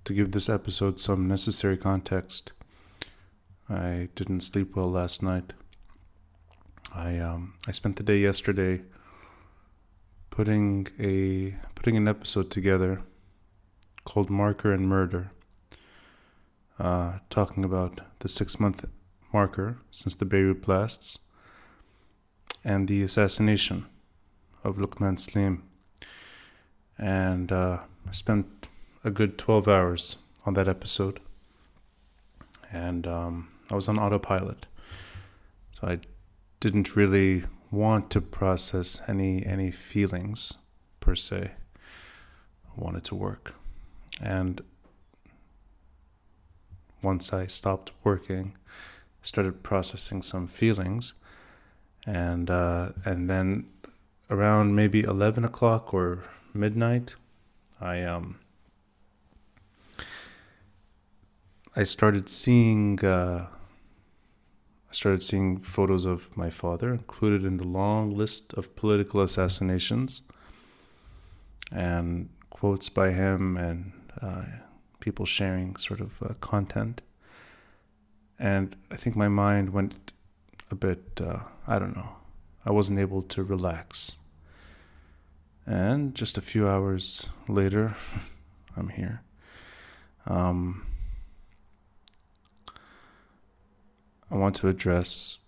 to give this episode some necessary context, I didn't sleep well last night. I spent the day yesterday putting an episode together called Marker and Murder, talking about the 6-month marker since the Beirut blasts and the assassination of Lokman Slim. And I spent a good 12 hours on that episode, and I was on autopilot, so I didn't really want to process any feelings per se. I wanted to work, and once I stopped working, started processing some feelings, and then around maybe 11 o'clock or midnight, I started seeing photos of my father included in the long list of political assassinations, and quotes by him, and people sharing sort of content. And I think my mind went a bit, I don't know, I wasn't able to relax. And just a few hours later, I'm here. I want to address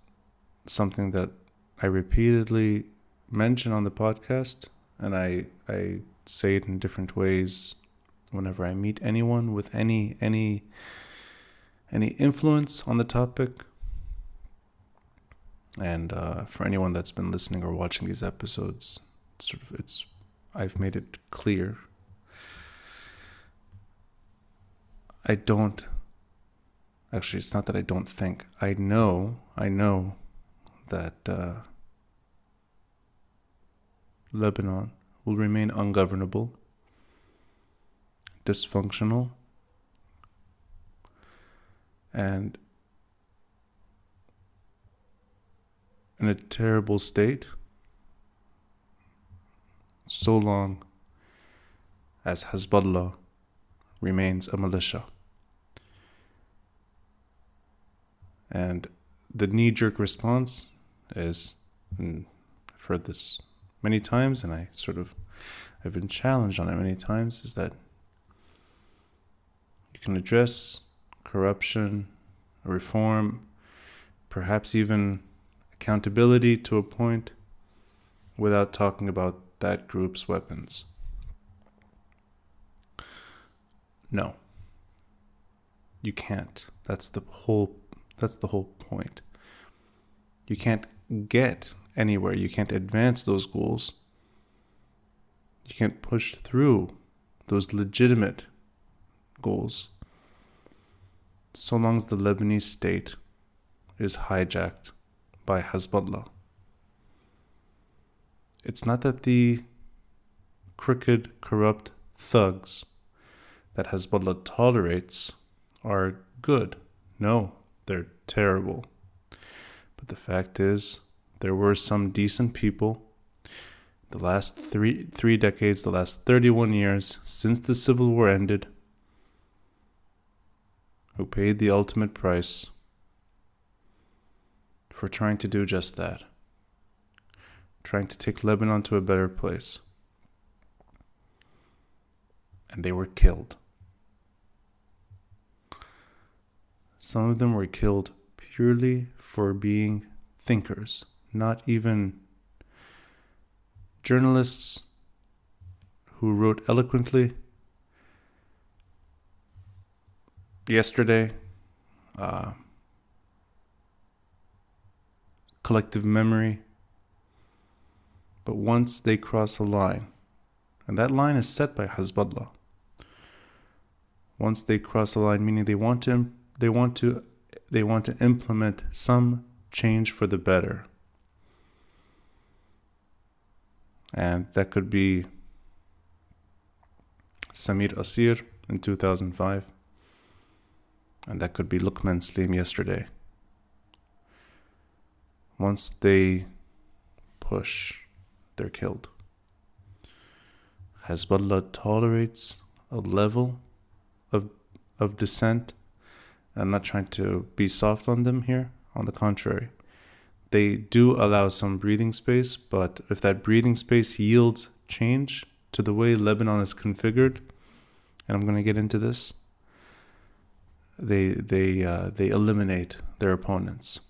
something that I repeatedly mention on the podcast, and I say it in different ways whenever I meet anyone with any influence on the topic. And for anyone that's been listening or watching these episodes, I've made it clear. It's not that I don't think. I know that Lebanon will remain ungovernable, dysfunctional, and in a terrible state so long as Hezbollah remains a militia. And the knee-jerk response is, and I've heard this many times, and I've been challenged on it many times, is that you can address corruption, reform, perhaps even accountability to a point, without talking about that group's weapons. No, you can't. That's the whole point. You can't get anywhere. You can't advance those goals. You can't push through those legitimate goals so long as the Lebanese state is hijacked by Hezbollah. It's not that the crooked, corrupt thugs that Hezbollah tolerates are good. No, they're terrible. But the fact is, there were some decent people the last three decades, the last 31 years since the Civil War ended, who paid the ultimate price for trying to do just that, trying to take Lebanon to a better place. And they were killed. Some of them were killed purely for being thinkers, not even journalists who wrote eloquently. Yesterday, collective memory. But once they cross a line, and that line is set by Hezbollah, once they cross a line, meaning they want to implement some change for the better. And that could be Samir Asir in 2005. And that could be Lokman Slim yesterday. Once they push, they're killed. Hezbollah tolerates a level of dissent. I'm not trying to be soft on them here. On the contrary, they do allow some breathing space, but if that breathing space yields change to the way Lebanon is configured, and I'm going to get into this, they eliminate their opponents.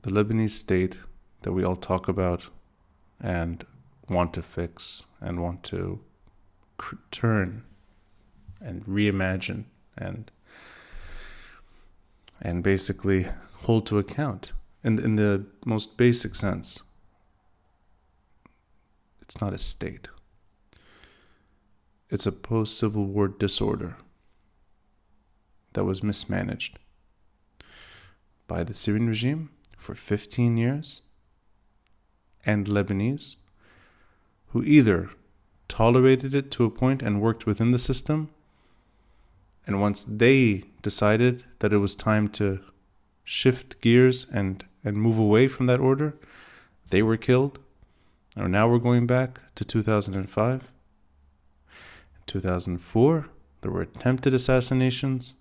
The Lebanese state that we all talk about and want to fix and want to turn and reimagine and basically hold to account in the most basic sense. It's not a state. It's a post-Civil War disorder that was mismanaged by the Syrian regime for 15 years and Lebanese, who either tolerated it to a point and worked within the system, and once they decided that it was time to shift gears and move away from that order, they were killed. And now we're going back to 2005. In 2004, there were attempted assassinations.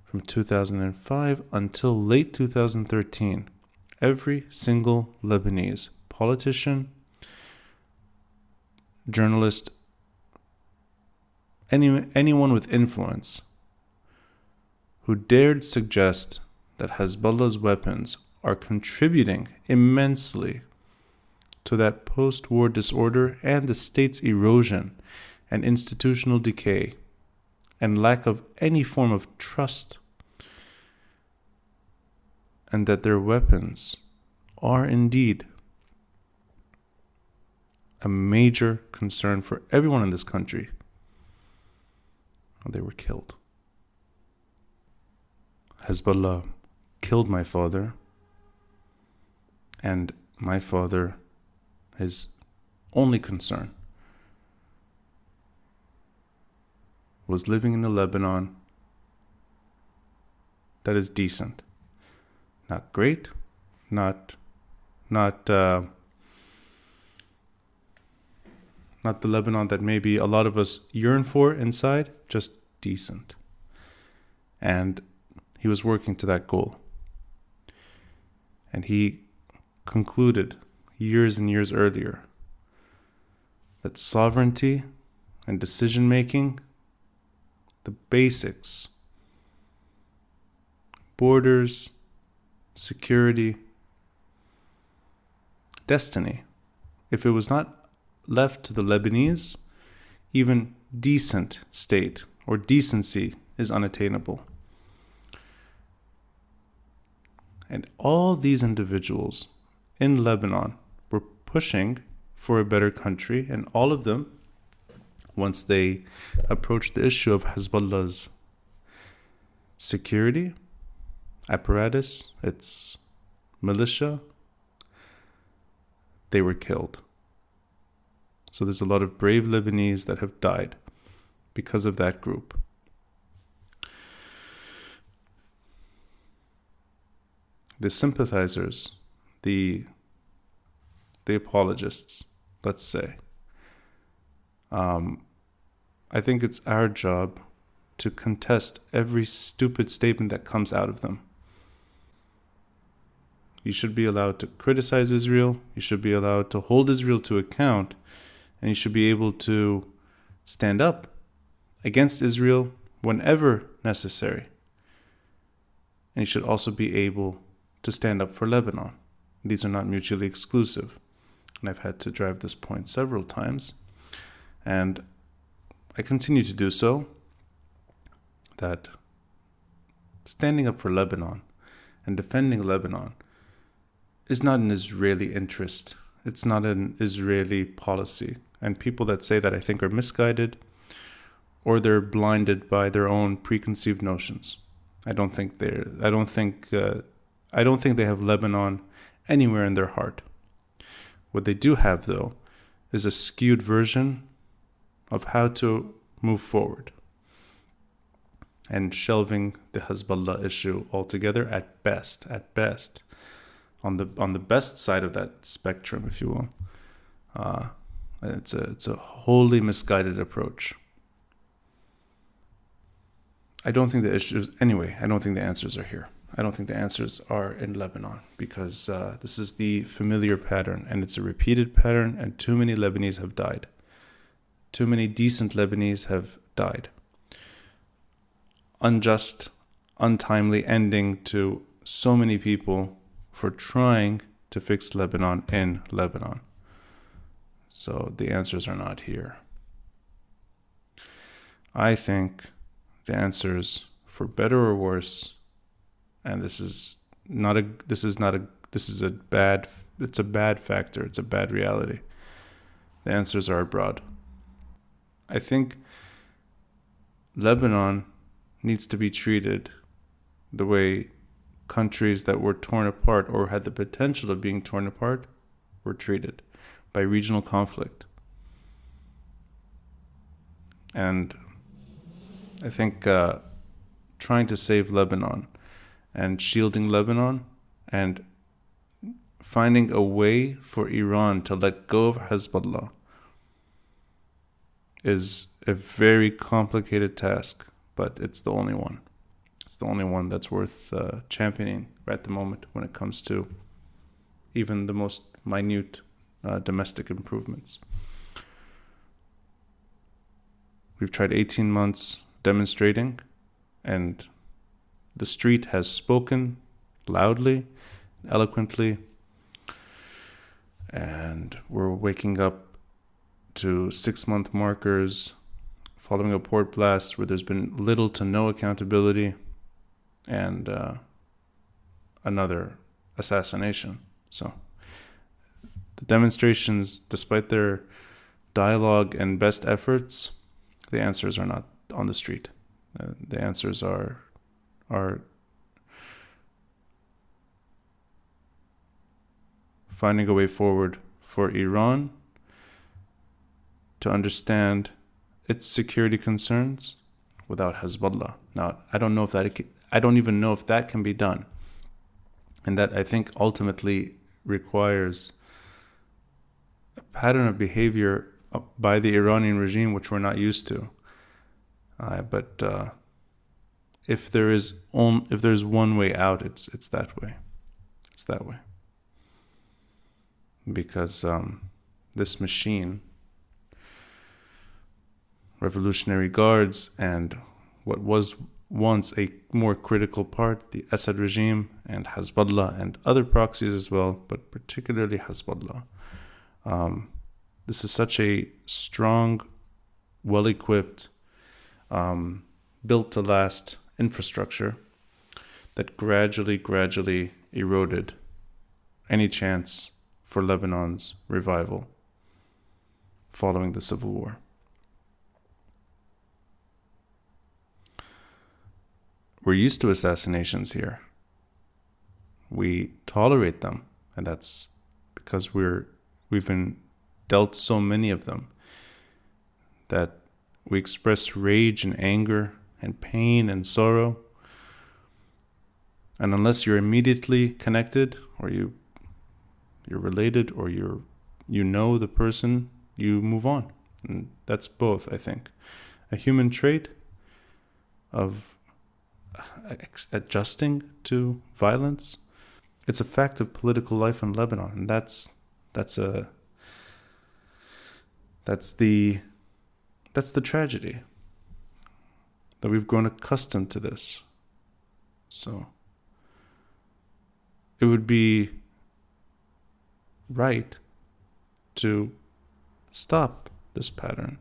From 2005 until late 2013, every single Lebanese politician, journalist, anyone with influence who dared suggest that Hezbollah's weapons are contributing immensely to that post-war disorder and the state's erosion and institutional decay and lack of any form of trust, and that their weapons are indeed a major concern for everyone in this country, they were killed. Hezbollah killed my father, and my father, his only concern was living in a Lebanon that is decent. Not great, not the Lebanon that maybe a lot of us yearn for inside, just decent. And he was working to that goal. And he concluded years and years earlier that sovereignty and decision-making, the basics, borders, security, destiny, if it was not left to the Lebanese, even decent state or decency is unattainable. And all these individuals in Lebanon were pushing for a better country, and all of them, once they approached the issue of Hezbollah's security apparatus, its militia, they were killed. So there's a lot of brave Lebanese that have died because of that group. The sympathizers, the apologists, let's say, I think it's our job to contest every stupid statement that comes out of them. You should be allowed to criticize Israel. You should be allowed to hold Israel to account. And you should be able to stand up against Israel whenever necessary. And you should also be able to stand up for Lebanon. These are not mutually exclusive. And I've had to drive this point several times. And I continue to do so. That standing up for Lebanon and defending Lebanon is not an Israeli interest. It's not an Israeli policy. And people that say that, I think, are misguided, or they're blinded by their own preconceived notions. I don't think they have Lebanon anywhere in their heart. What they do have, though, is a skewed version of how to move forward, and shelving the Hezbollah issue altogether at best, on the best side of that spectrum, if you will. It's a wholly misguided approach. I don't think the answers are here. I don't think the answers are in Lebanon, because this is the familiar pattern, and it's a repeated pattern, and too many Lebanese have died. Too many decent Lebanese have died. Unjust, untimely ending to so many people for trying to fix Lebanon in Lebanon. So the answers are not here. I think the answers, for better or worse, and it's a bad factor, it's a bad reality. The answers are abroad. I think Lebanon needs to be treated the way countries that were torn apart or had the potential of being torn apart were treated, by regional conflict. And I think trying to save Lebanon and shielding Lebanon and finding a way for Iran to let go of Hezbollah is a very complicated task, but it's the only one. It's the only one that's worth championing at the moment when it comes to even the most minute domestic improvements. We've tried 18 months demonstrating, and the street has spoken loudly, eloquently, and we're waking up to 6-month markers following a port blast where there's been little to no accountability, and another assassination. So the demonstrations, despite their dialogue and best efforts, the answers are not on the street. The answers are finding a way forward for Iran to understand its security concerns without Hezbollah. Now, I don't even know if that can be done, and that I think ultimately requires a pattern of behavior by the Iranian regime which we're not used to. But if there's one way out, it's that way. It's that way. Because this machine, Revolutionary Guards, and what was once a more critical part, the Assad regime and Hezbollah and other proxies as well, but particularly Hezbollah. This is such a strong, well-equipped, built to last infrastructure that gradually eroded any chance for Lebanon's revival following the civil war. We're used to assassinations here. We tolerate them, and that's because we've been dealt so many of them that we express rage and anger and pain and sorrow. And unless you're immediately connected, or you're related, or you know the person, you move on. And that's both, I think, a human trait of adjusting to violence. It's a fact of political life in Lebanon, and that's the tragedy, that we've grown accustomed to this. So it would be right to stop this pattern,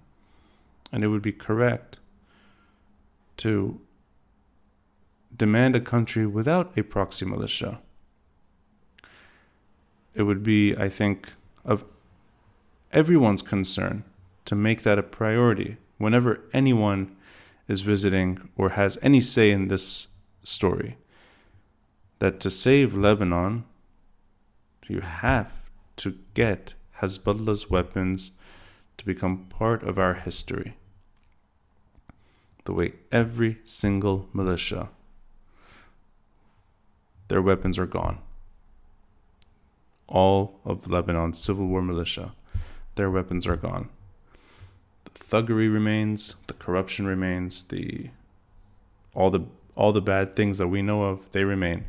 and it would be correct to demand a country without a proxy militia. It would be, I think, of everyone's concern to make that a priority whenever anyone is visiting or has any say in this story. That to save Lebanon, you have to get Hezbollah's weapons to become part of our history. The way every single militia, their weapons are gone. All of Lebanon's civil war militia, their weapons are gone. The thuggery remains, the corruption remains, all the bad things that we know of, they remain.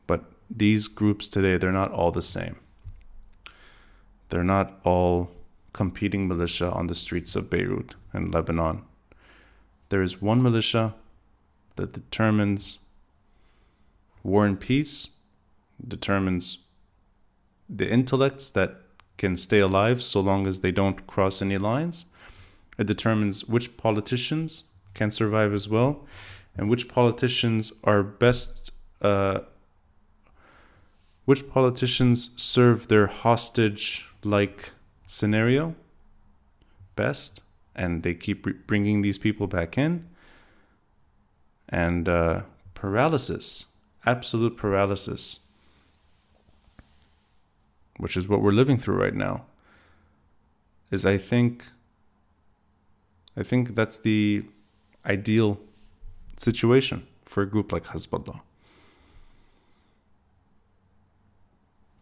But these groups today, they're not all the same. They're not all competing militia on the streets of Beirut and Lebanon. There is one militia that determines war and peace, determines the intellects that can stay alive so long as they don't cross any lines. It determines which politicians can survive as well, and which politicians are best, which politicians serve their hostage-like scenario best, and they keep bringing these people back in. And paralysis, absolute paralysis, which is what we're living through right now, is I think that's the ideal situation for a group like Hezbollah,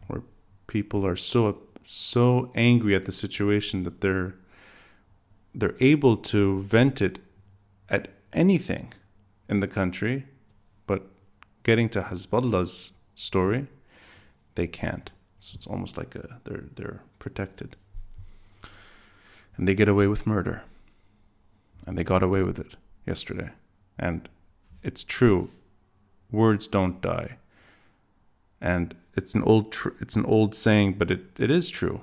where people are so angry at the situation that they're able to vent it at anything in the country, but getting to Hezbollah's story, they can't. So it's almost like they're protected, and they get away with murder, and they got away with it yesterday. And it's true, words don't die, and it's an old saying, but it is true.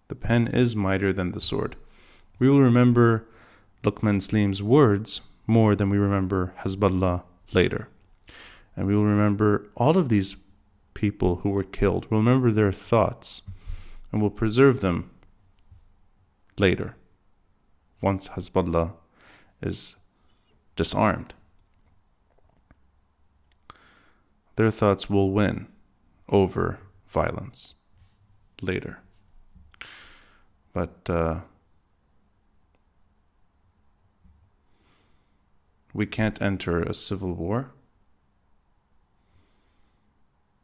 The pen is mightier than the sword. We will remember Lokman Slim's words more than we remember Hezbollah later. And we will remember all of these people who were killed. We'll remember their thoughts, and we'll preserve them later, once Hezbollah is disarmed. Their thoughts will win over violence later. But we can't enter a civil war.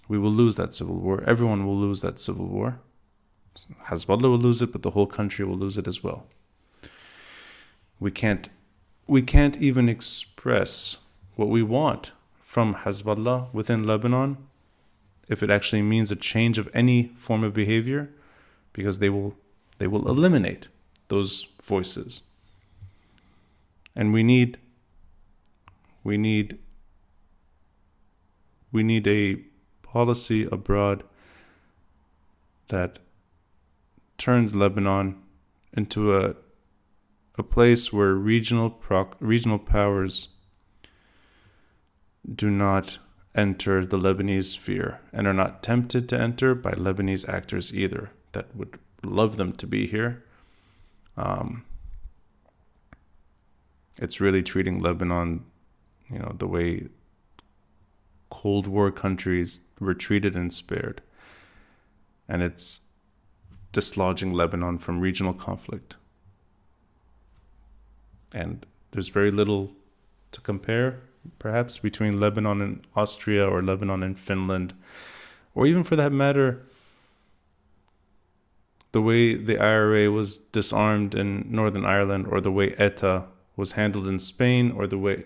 We will lose that civil war. Everyone will lose that civil war. Hezbollah will lose it, but the whole country will lose it as well. We can't even express what we want from Hezbollah within Lebanon, if it actually means a change of any form of behavior, because they will eliminate those voices. And we need a policy abroad that turns Lebanon into a place where regional powers do not enter the Lebanese sphere and are not tempted to enter by Lebanese actors either that would love them to be here. It's really treating Lebanon, the way Cold War countries were treated and spared. And it's dislodging Lebanon from regional conflict. And there's very little to compare, perhaps, between Lebanon and Austria or Lebanon and Finland, or even for that matter, the way the IRA was disarmed in Northern Ireland, or the way ETA was handled in Spain, or the way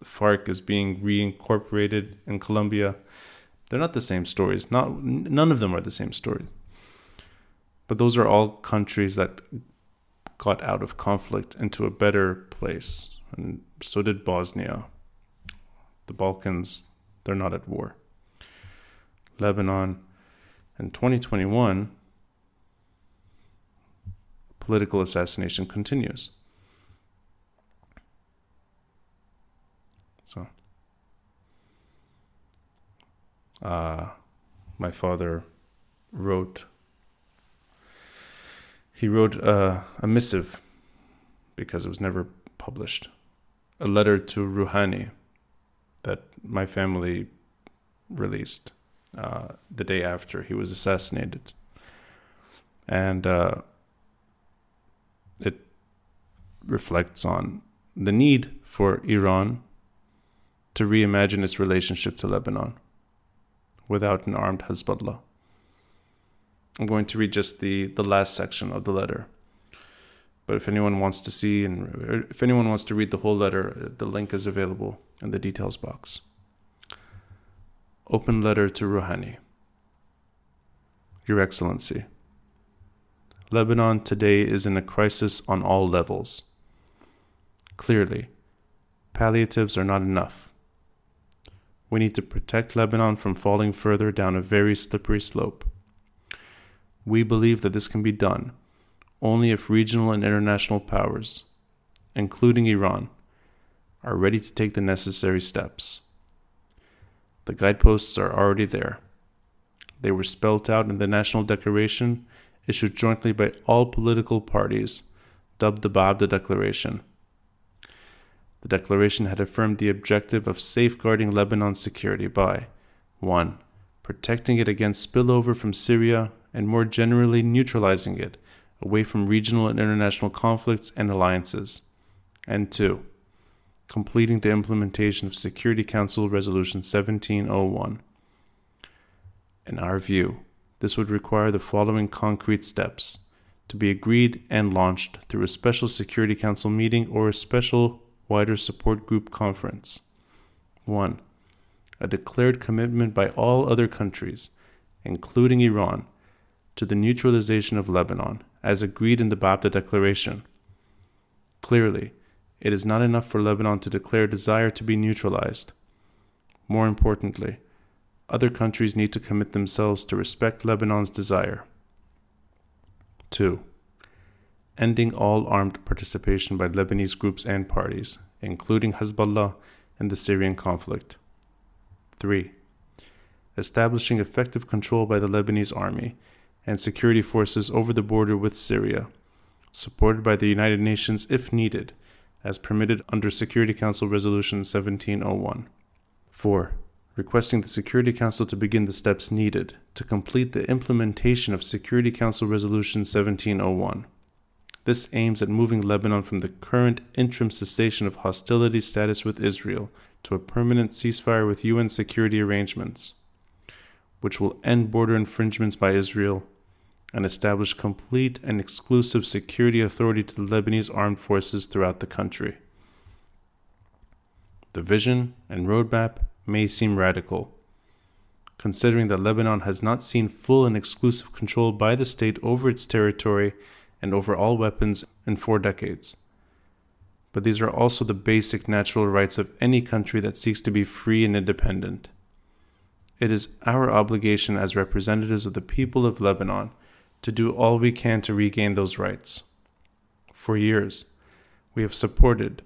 FARC is being reincorporated in Colombia. They're not the same stories. None of them are the same stories. But those are all countries that got out of conflict into a better place. And so did Bosnia. The Balkans, they're not at war. Lebanon, in 2021, political assassination continues. So, my father wrote a missive, because it was never published, a letter to Rouhani that my family released the day after he was assassinated. And it reflects on the need for Iran to reimagine its relationship to Lebanon without an armed Hezbollah. I'm going to read just the last section of the letter. But if anyone wants to see if anyone wants to read the whole letter, the link is available in the details box. Open letter to Rouhani. Your Excellency, Lebanon today is in a crisis on all levels. Clearly, palliatives are not enough. We need to protect Lebanon from falling further down a very slippery slope. We believe that this can be done only if regional and international powers, including Iran, are ready to take the necessary steps. The guideposts are already there. They were spelled out in the National Declaration issued jointly by all political parties, dubbed the Ba'abda Declaration. The declaration had affirmed the objective of safeguarding Lebanon's security by 1. Protecting it against spillover from Syria and more generally neutralizing it away from regional and international conflicts and alliances, and 2. Completing the implementation of Security Council Resolution 1701. In our view, this would require the following concrete steps to be agreed and launched through a special Security Council meeting or a special wider support group conference. 1. A declared commitment by all other countries, including Iran, to the neutralization of Lebanon, as agreed in the Ba'abda Declaration. Clearly, it is not enough for Lebanon to declare desire to be neutralized. More importantly, other countries need to commit themselves to respect Lebanon's desire. 2. Ending all armed participation by Lebanese groups and parties, including Hezbollah, in the Syrian conflict. 3. Establishing effective control by the Lebanese army and security forces over the border with Syria, supported by the United Nations if needed, as permitted under Security Council Resolution 1701. 4. Requesting the Security Council to begin the steps needed to complete the implementation of Security Council Resolution 1701. This aims at moving Lebanon from the current interim cessation of hostility status with Israel to a permanent ceasefire with UN security arrangements, which will end border infringements by Israel and establish complete and exclusive security authority to the Lebanese armed forces throughout the country. The vision and roadmap may seem radical, considering that Lebanon has not seen full and exclusive control by the state over its territory and over all weapons in 4 decades. But these are also the basic natural rights of any country that seeks to be free and independent. It is our obligation as representatives of the people of Lebanon to do all we can to regain those rights. For years, we have supported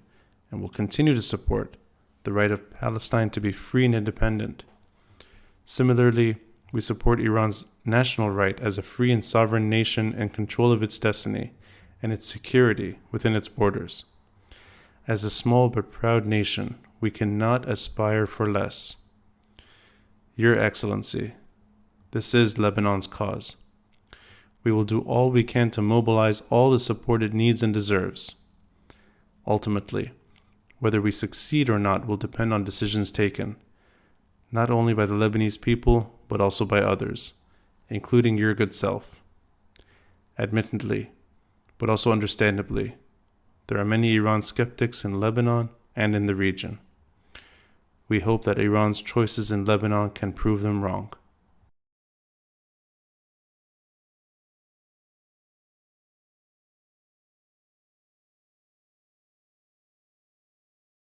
and will continue to support the right of Palestine to be free and independent. Similarly, we support Iran's national right as a free and sovereign nation in control of its destiny and its security within its borders. As a small but proud nation, we cannot aspire for less. Your Excellency, this is Lebanon's cause. We will do all we can to mobilize all the support it needs and deserves. Ultimately, whether we succeed or not will depend on decisions taken, not only by the Lebanese people, but also by others, including your good self. Admittedly, but also understandably, there are many Iran skeptics in Lebanon and in the region. We hope that Iran's choices in Lebanon can prove them wrong.